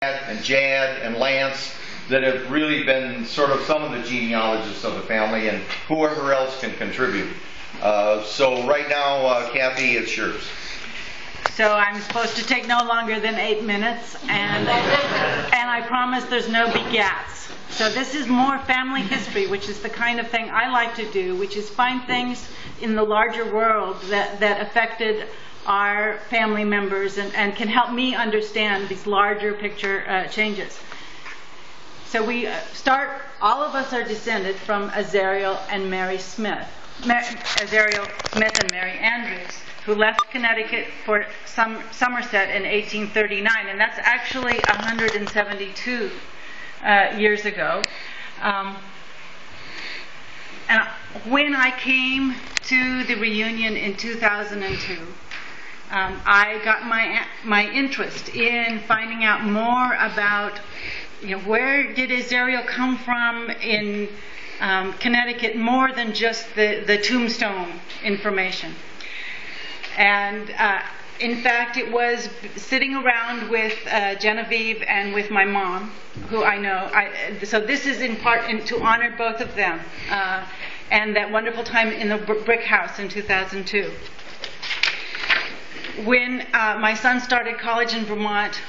and Jad and Lance that have really been sort of some of the genealogists of the family and whoever else can contribute. So right now, Kathy, it's yours. So I'm supposed to take no longer than 8 minutes, and I promise there's no begats. So this is more family history, which is the kind of thing I like to do, which is find things in the larger world that affected our family members and can help me understand these larger picture changes. So we start, all of us are descended from Azariel and Mary Smith. Azariel Smith and Mary Andrews, who left Connecticut for Somerset in 1839, and that's actually 172 years ago. And when I came to the reunion in 2002, I got my interest in finding out more about, where did Azariel come from in Connecticut, more than just the tombstone information. And in fact, it was sitting around with Genevieve and with my mom, who I know. So this is in part to honor both of them and that wonderful time in the brick house in 2002. When my son started college in Vermont,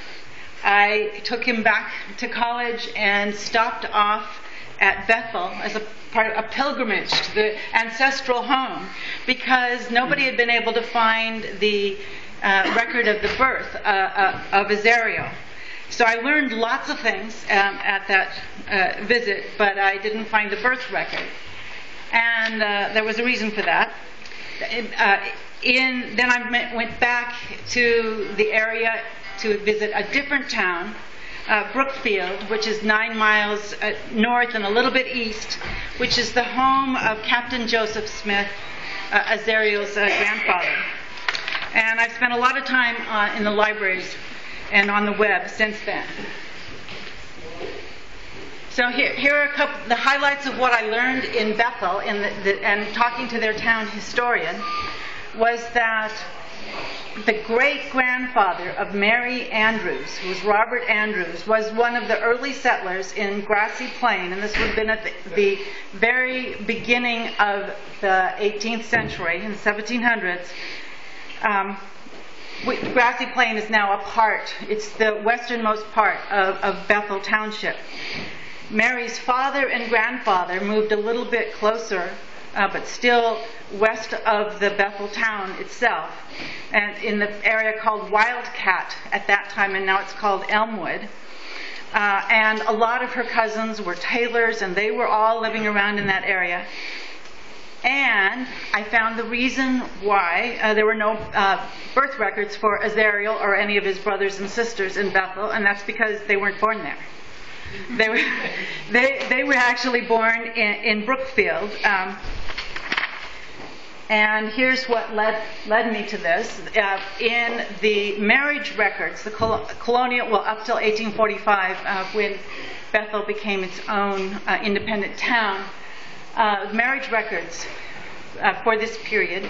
I took him back to college and stopped off at Bethel as a pilgrimage to the ancestral home, because nobody had been able to find the record of the birth of Azariel. So I learned lots of things at that visit, but I didn't find the birth record. And there was a reason for that. Then I went back to the area to visit a different town, Brookfield, which is 9 miles north and a little bit east, which is the home of Captain Joseph Smith, Azariel's grandfather. And I've spent a lot of time in the libraries and on the web since then. So here are the highlights of what I learned in Bethel and talking to their town historian, was that the great-grandfather of Mary Andrews, who was Robert Andrews, was one of the early settlers in Grassy Plain, and this would have been at the very beginning of the 18th century, in the 1700s. Grassy Plain is now it's the westernmost part of Bethel Township. Mary's father and grandfather moved a little bit closer, but still west of the Bethel town itself, and in the area called Wildcat at that time, and now it's called Elmwood. And a lot of her cousins were tailors, and they were all living around in that area. And I found the reason why there were no birth records for Azariel or any of his brothers and sisters in Bethel, and that's because they weren't born there. They were actually born in Brookfield. And here's what led me to this. In the marriage records, the colonial, up till 1845, when Bethel became its own independent town, marriage records for this period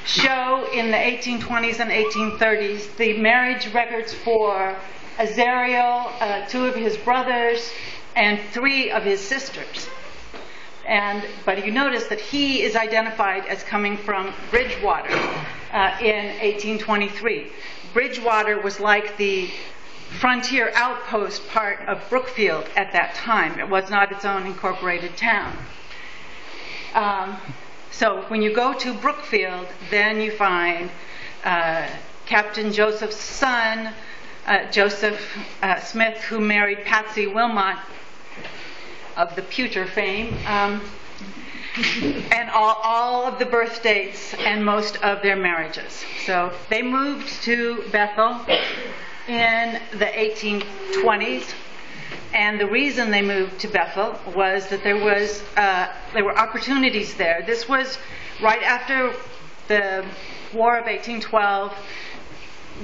show in the 1820s and 1830s the marriage records for Azariel, 2 of his brothers, and 3 of his sisters. But you notice that he is identified as coming from Bridgewater in 1823. Bridgewater was like the frontier outpost part of Brookfield at that time. It was not its own incorporated town. So when you go to Brookfield, then you find Captain Joseph's son, Joseph Smith, who married Patsy Wilmot of the pewter fame, and all of the birth dates and most of their marriages. So they moved to Bethel in the 1820s, and the reason they moved to Bethel was that there were opportunities there. This was right after the War of 1812.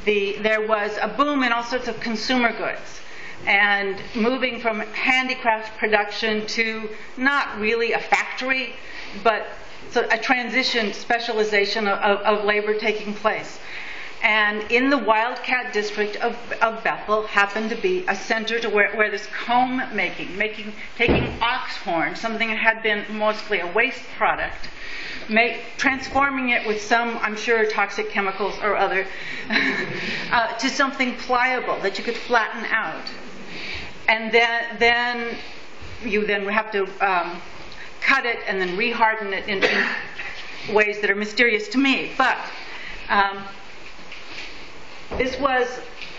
There was a boom in all sorts of consumer goods, and moving from handicraft production to not really a factory, but a transition, specialization of labor taking place. And in the Wildcat district of Bethel happened to be a center to where this comb taking ox horn, something that had been mostly a waste product, transforming it with some, I'm sure, toxic chemicals or other, to something pliable that you could flatten out. And then you have to cut it and then reharden it in ways that are mysterious to me. But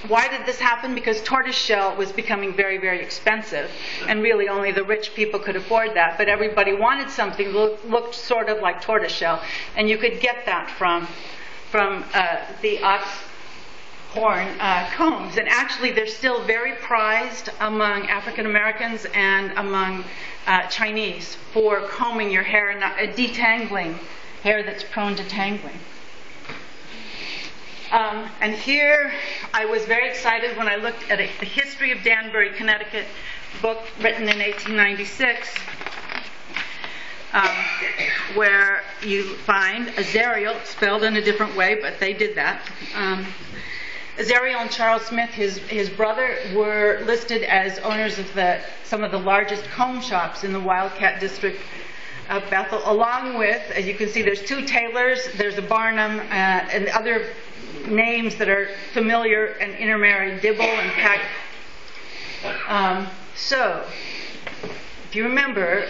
why did this happen? Because tortoiseshell was becoming very, very expensive, and really only the rich people could afford that. But everybody wanted something that looked sort of like tortoiseshell, and you could get that from the ox horn combs. And actually, they're still very prized among African Americans and among Chinese for combing your hair and detangling hair that's prone to tangling. And here I was very excited when I looked at the History of Danbury, Connecticut book written in 1896, where you find Azariel, spelled in a different way, but they did that. Azariel and Charles Smith, his brother, were listed as owners of some of the largest comb shops in the Wildcat district of Bethel, along with, as you can see, there's two tailors, there's a Barnum, and other names that are familiar and intermarried, Dibble and Peck. So, if you remember,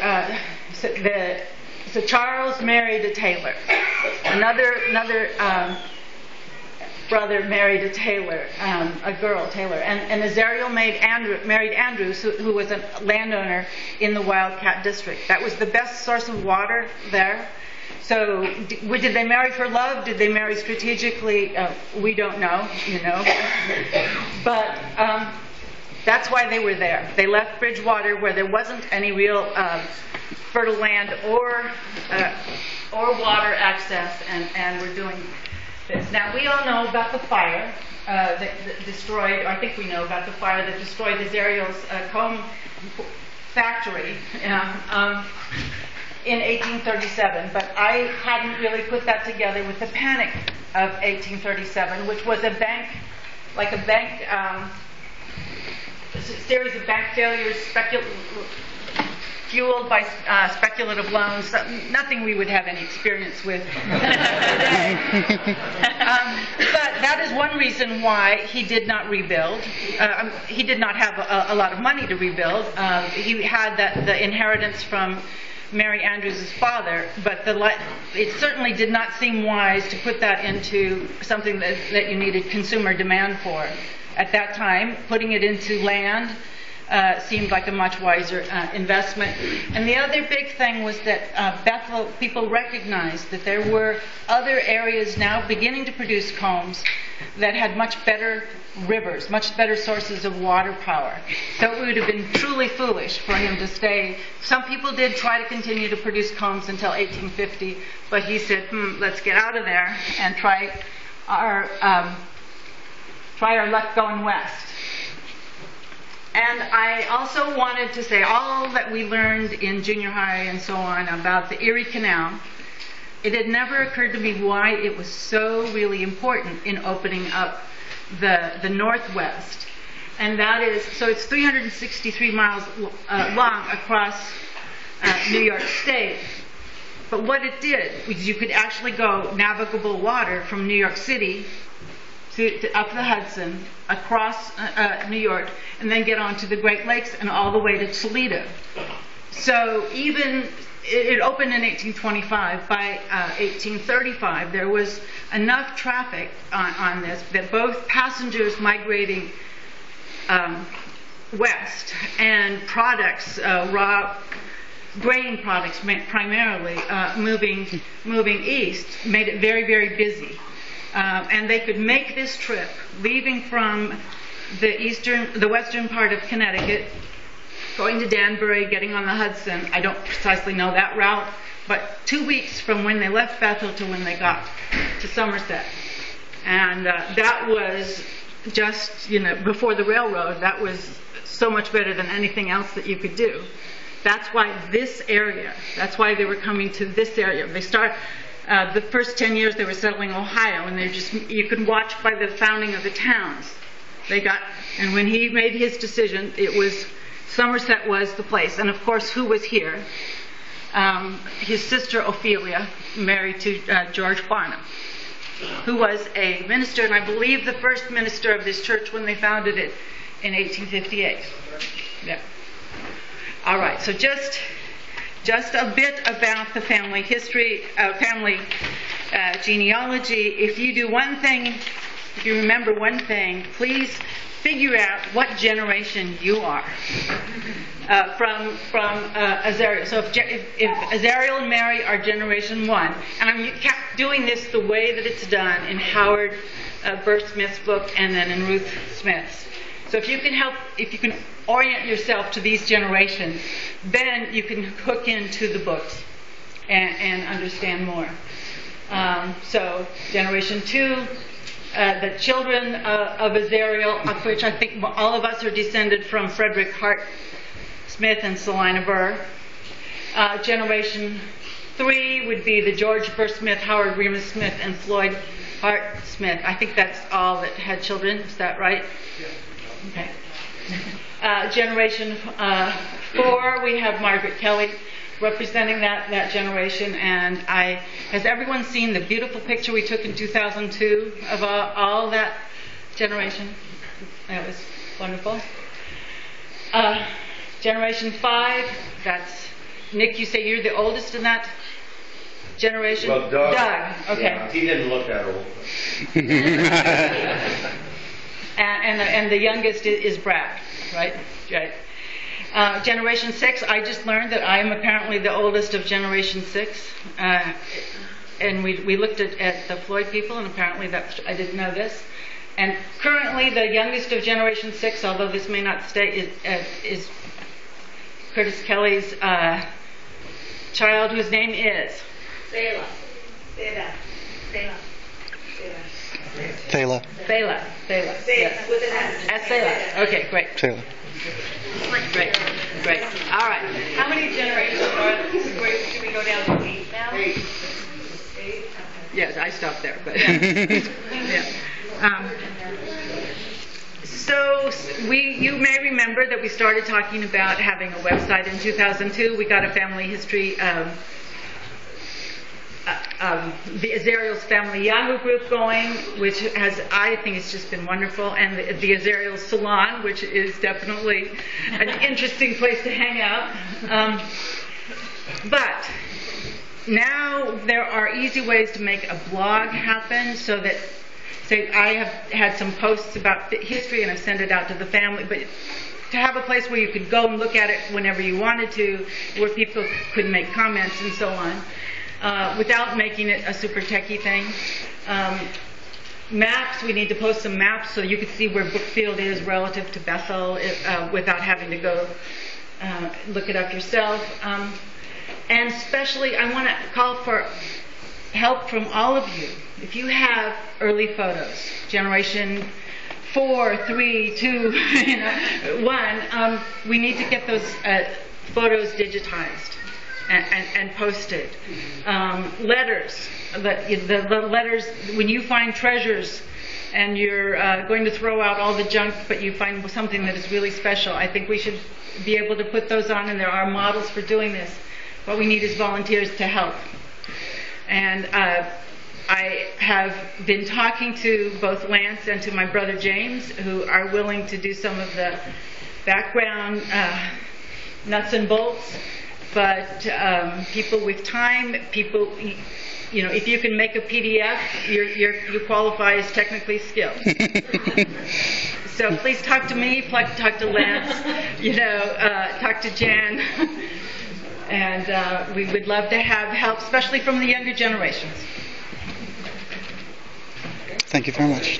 so Charles married a tailor. Another brother married a tailor, a girl tailor, and Azariel married Andrews, who was a landowner in the Wildcat district. That was the best source of water there. So, did they marry for love? Did they marry strategically? We don't know, But that's why they were there. They left Bridgewater, where there wasn't any real fertile land or water access, and we're doing this. Now, we all know about the fire that destroyed, or I think we know about the fire that destroyed Azariel's comb factory in 1837, but I hadn't really put that together with the Panic of 1837, which was a series of bank failures fueled by speculative loans, nothing we would have any experience with today. But that is one reason why he did not rebuild. He did not have a lot of money to rebuild. He had the inheritance from Mary Andrews' father, but it certainly did not seem wise to put that into something that you needed consumer demand for. At that time, putting it into land seemed like a much wiser investment. And the other big thing was that Bethel, people recognized that there were other areas now beginning to produce combs that had much better rivers, much better sources of water power. So it would have been truly foolish for him to stay. Some people did try to continue to produce combs until 1850, but he said, let's get out of there and try our luck going west. And I also wanted to say all that we learned in junior high and so on about the Erie Canal. It had never occurred to me why it was so really important in opening up the Northwest. And that is, so it's 363 miles long across New York State. But what it did was you could actually go navigable water from New York City up the Hudson, across New York, and then get onto the Great Lakes and all the way to Toledo. So even, it opened in 1825. By 1835, there was enough traffic on this that both passengers migrating west and products, raw grain products primarily, moving east, made it very, very busy. And they could make this trip, leaving from the western part of Connecticut, going to Danbury, getting on the Hudson. I don't precisely know that route, but 2 weeks from when they left Bethel to when they got to Somerset. And that was just, before the railroad, that was so much better than anything else that you could do. That's why that's why they were coming to this area. The first 10 years they were settling Ohio, and you could watch by the founding of the towns. And when he made his decision, it was Somerset was the place. And of course, who was here? His sister Ophelia, married to George Barnum, who was a minister, and I believe the first minister of this church when they founded it in 1858. Yeah. All right, so just a bit about the family history, family genealogy. If you do one thing, if you remember one thing, please figure out what generation you are from Azariel. So if Azariel and Mary are generation 1, and I'm doing this the way that it's done in Howard Burt Smith's book and then in Ruth Smith's. So if you can orient yourself to these generations, then you can hook into the books and understand more. So generation 2, the children of Azariel, of which I think all of us are descended from Frederick Hart Smith and Selina Burr. Generation 3 would be the George Burr Smith, Howard Remus Smith, and Floyd Hart Smith. I think that's all that had children. Is that right? Okay. Generation 4, we have Margaret Kelly representing that generation. And has everyone seen the beautiful picture we took in 2002 of all that generation? That was wonderful. Generation 5, that's Nick. You say you're the oldest in that generation? Well, Doug. Okay. Yeah, he didn't look that old. And the youngest is Brad, right? Right. Generation 6, I just learned that I am apparently the oldest of Generation 6. And we looked at the Floyd people, and apparently I didn't know this. And currently the youngest of Generation 6, although this may not stay, is Curtis Kelly's child, whose name is? Thela. Yes. With an S. Thela. Okay, great. Thela. Great. All right. How many generations are there? Should we go down to 8 now? 8. Yes, I stopped there, but yeah. So you may remember that we started talking about having a website in 2002. We got a family history, the Azariel's Family Yahoo group going, which I think it's just been wonderful, and the Azariel Salon, which is definitely an interesting place to hang out. But now there are easy ways to make a blog happen, so that, say, I have had some posts about history and I've sent it out to the family, but to have a place where you could go and look at it whenever you wanted to, where people could make comments and so on, without making it a super techie thing. Maps, we need to post some maps so you could see where Brookfield is relative to Bethel without having to go look it up yourself. And especially, I want to call for help from all of you. If you have early photos, generation 4, 3, 2, 1, we need to get those photos digitized and posted. Letters, the letters, when you find treasures and you're going to throw out all the junk, but you find something that is really special, I think we should be able to put those on, and there are models for doing this. What we need is volunteers to help. And I have been talking to both Lance and to my brother James, who are willing to do some of the background nuts and bolts. But people with time, if you can make a PDF, you qualify as technically skilled. So please talk to me, talk to Lance, talk to Jan. And we would love to have help, especially from the younger generations. Thank you very much.